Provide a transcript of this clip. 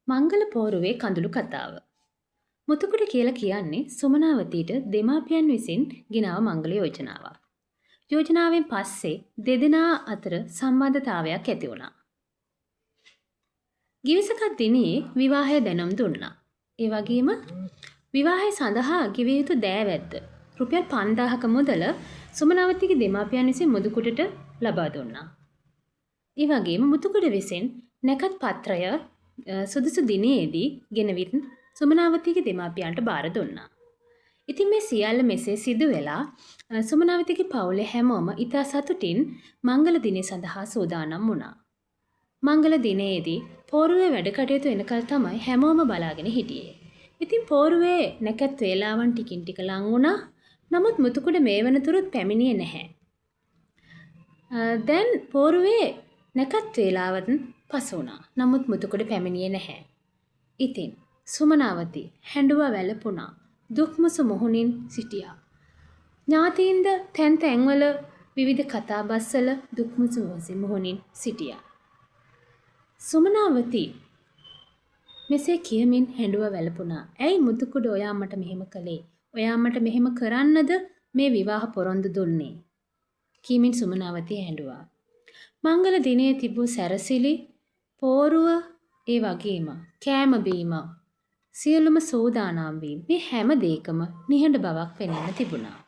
මංගල පෝරුවේ කඳුළු කතාව. මුතුකුඩ කියලා කියන්නේ සුමනාවතීට දෙමාපියන් විසින් ගෙනාව මංගල යෝජනාවක්. යෝජනාවෙන් පස්සේ දෙදෙනා අතර සම්බන්ධතාවයක් ඇති වුණා. ගිවිසකත් දිනේ විවාහය දැනුම් දුන්නා. ඒ වගේම විවාහය සඳහා ගෙවිය යුතු දෑවැද්ද රුපියල් 5000ක මුදල සුමනාවතීගේ දෙමාපියන් විසින් මුතුකුඩට ලබා දුන්නා. ඒ වගේම මුතුකුඩ විසින් නැකත් පත්‍රය සුදුසු දිනයේදී ගෙනවිත් සුමනාවතීගේ දෙමාපියන්ට බාර දුන්නා. ඉතින් මේ සියල්ල මෙසේ සිදු වෙලා සුමනාවතීගේ පවුලේ හැමෝම ඉතා සතුටින් මංගල දිනය සඳහා සූදානම් වුණා. මංගල දිනයේදී පෝරුවේ වැඩ කටයුතු එනකල් තමයි හැමෝම බලාගෙන හිටියේ. ඉතින් පෝරුවේ නැකත් වේලාවන් ටිකින් ටික ලං වුණා. නමුත් මුතුකුඩ මේ වනතුරුත් පැමිණියේ නැහැ. දැන් පෝරුවේ නැකත් වේලාවත් පසු වුණා. නමුත් මුතුකුඩ පැමිණියේ නැහැ. ඉතින් සුමනාවතී හැඬුවා වැළපුණා. දුක්මුසු මුහුණින් සිටියා. ඥාතීන්ද තැන් තැන්වල විවිධ කතාබස්වල දුක්මුසු මුහුණින් සිටියා. සුමනාවතී මෙසේ කියමින් හැඬුවා වැළපුණා. "ඇයි මුතුකුඩ ඔයා මට මෙහෙම කළේ? ඔයා මට මෙහෙම කරන්නද මේ විවාහ පොරොන්දු දුන්නේ?" කීමින් සුමනාවතී හැඬුවා. මංගල දිනයේ තිබූ සැරසිලි පෝරුව ඒ වගේම කෑම බීම සියලුම සූදානම් වීම මේ හැම දෙයකම නිහඬ බවක් පෙනෙන්න තිබුණා.